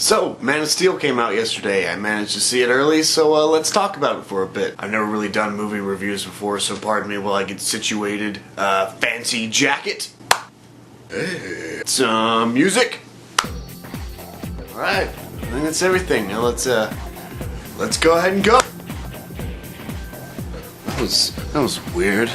So, Man of Steel came out yesterday. I managed to see it early, so let's talk about it for a bit. I've never really done movie reviews before, so pardon me while I get situated. Fancy jacket. Some music. Alright, I think that's everything. Now let's go ahead and go. That was weird.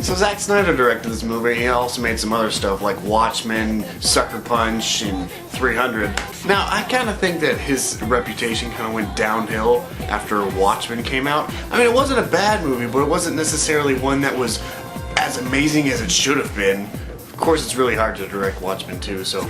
So Zack Snyder directed this movie. He also made some other stuff like Watchmen, Sucker Punch, and 300. Now, I kind of think that his reputation kind of went downhill after Watchmen came out. I mean, it wasn't a bad movie, but it wasn't necessarily one that was as amazing as it should have been. Of course, it's really hard to direct Watchmen too, so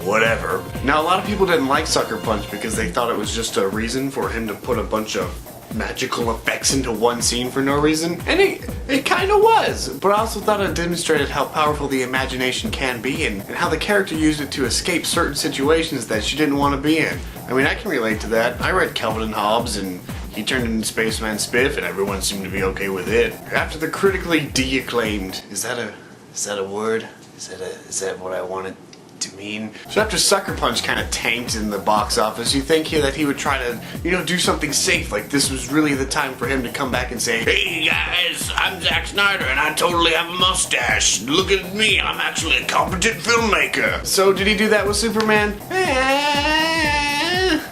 whatever. Now, a lot of people didn't like Sucker Punch because they thought it was just a reason for him to put a bunch of magical effects into one scene for no reason, and it kind of was, but I also thought it demonstrated how powerful the imagination can be and how the character used it to escape certain situations that she didn't want to be in. I mean, I can relate to that. I read Calvin and Hobbes and he turned into Spaceman Spiff and everyone seemed to be okay with it. After the critically de-acclaimed, is that a word? Is that what I wanted to mean? So after Sucker Punch kind of tanked in the box office, you think that he would try to, do something safe, like this was really the time for him to come back and say, "Hey guys, I'm Zack Snyder and I totally have a mustache. Look at me, I'm actually a competent filmmaker." So did he do that with Superman?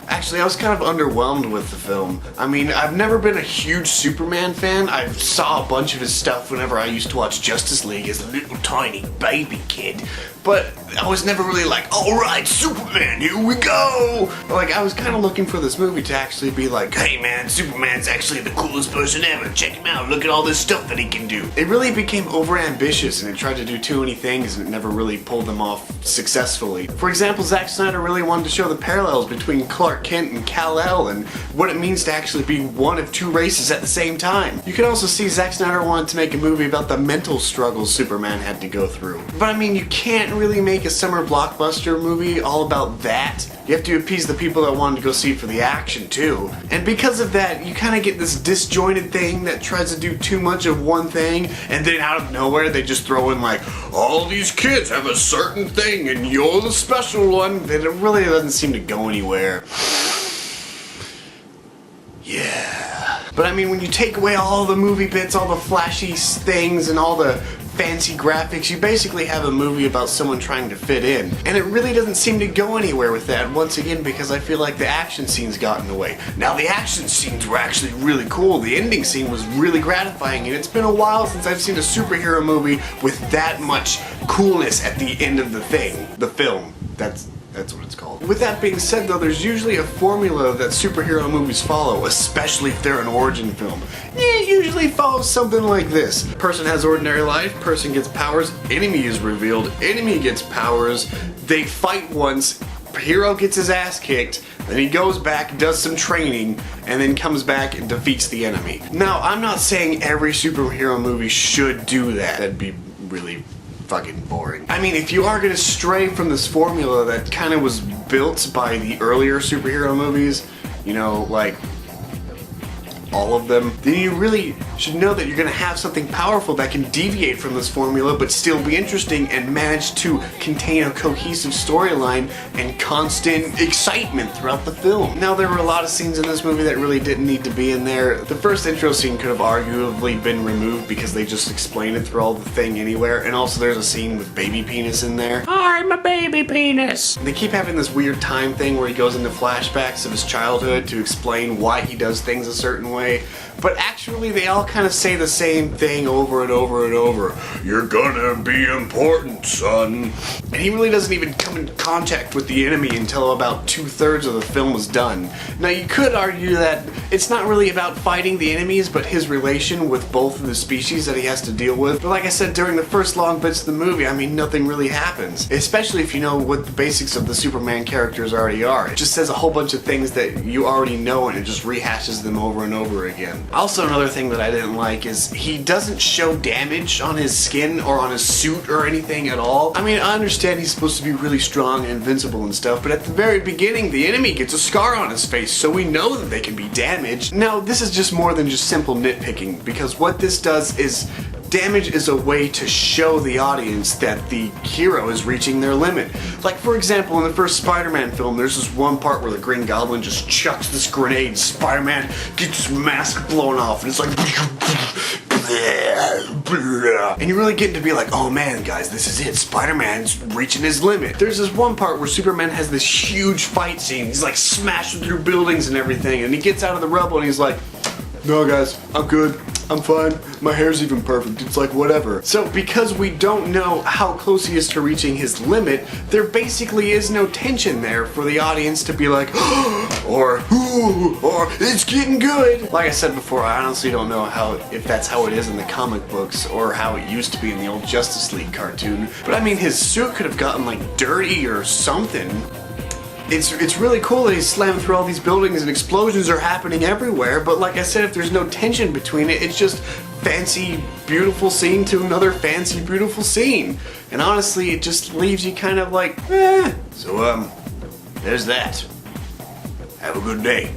Actually, I was kind of underwhelmed with the film. I mean, I've never been a huge Superman fan. I saw a bunch of his stuff whenever I used to watch Justice League as a little tiny baby kid. But I was never really like, alright, Superman, here we go! Like, I was kind of looking for this movie to actually be like, hey man, Superman's actually the coolest person ever. Check him out, look at all this stuff that he can do. It really became overambitious and it tried to do too many things and it never really pulled them off successfully. For example, Zack Snyder really wanted to show the parallels between Clark Kent and Kal-El and what it means to actually be one of two races at the same time. You can also see Zack Snyder wanted to make a movie about the mental struggles Superman had to go through. But I mean, you can't really make a summer blockbuster movie all about that. You have to appease the people that wanted to go see it for the action too. And because of that, you kind of get this disjointed thing that tries to do too much of one thing, and then out of nowhere they just throw in like, all these kids have a certain thing and you're the special one. And it really doesn't seem to go anywhere. Yeah. But I mean, when you take away all the movie bits, all the flashy things, and all the fancy graphics, you basically have a movie about someone trying to fit in. And it really doesn't seem to go anywhere with that, once again, because I feel like the action scenes got in the way. Now, the action scenes were actually really cool. The ending scene was really gratifying, and it's been a while since I've seen a superhero movie with that much coolness at the end of the film. That's what it's called. With that being said though, there's usually a formula that superhero movies follow, especially if they're an origin film. It usually follows something like this. Person has ordinary life, person gets powers, enemy is revealed, enemy gets powers, they fight once, hero gets his ass kicked, then he goes back, does some training, and then comes back and defeats the enemy. Now, I'm not saying every superhero movie should do that. That'd be really fucking boring. I mean, if you are gonna stray from this formula that kind of was built by the earlier superhero movies, like all of them, then you really should know that you're gonna have something powerful that can deviate from this formula but still be interesting and manage to contain a cohesive storyline and constant excitement throughout the film. Now, there were a lot of scenes in this movie that really didn't need to be in there. The first intro scene could have arguably been removed because they just explain it through all the thing anywhere, and also there's a scene with baby penis in there. I'm a baby penis! They keep having this weird time thing where he goes into flashbacks of his childhood to explain why he does things a certain way. But actually they all kind of say the same thing over and over and over. You're gonna be important, son. And he really doesn't even come in contact with the enemy until about 2/3 of the film is done. Now, you could argue that it's not really about fighting the enemies, but his relation with both of the species that he has to deal with. But like I said, during the first long bits of the movie, I mean, nothing really happens. Especially if you know what the basics of the Superman characters already are. It just says a whole bunch of things that you already know and it just rehashes them over and over again. Also, another thing that I didn't like is he doesn't show damage on his skin or on his suit or anything at all. I mean, I understand he's supposed to be really strong and invincible and stuff, but at the very beginning, the enemy gets a scar on his face, so we know that they can be damaged. Now, this is just more than just simple nitpicking, because what this does is damage is a way to show the audience that the hero is reaching their limit. Like, for example, in the first Spider-Man film, there's this one part where the Green Goblin just chucks this grenade. Spider-Man gets his mask blown off, and it's like... and you're really getting to be like, oh man, guys, this is it. Spider-Man's reaching his limit. There's this one part where Superman has this huge fight scene. He's like smashing through buildings and everything, and he gets out of the rubble and he's like, no guys, I'm good. I'm fine. My hair's even perfect. It's like whatever. So because we don't know how close he is to reaching his limit, there basically is no tension there for the audience to be like, or ooh, or it's getting good. Like I said before, I honestly don't know if that's how it is in the comic books or how it used to be in the old Justice League cartoon. But I mean, his suit could have gotten like dirty or something. It's really cool that he's slamming through all these buildings and explosions are happening everywhere, but like I said, if there's no tension between it, it's just fancy, beautiful scene to another fancy, beautiful scene. And honestly, it just leaves you kind of like, eh. So, there's that. Have a good day.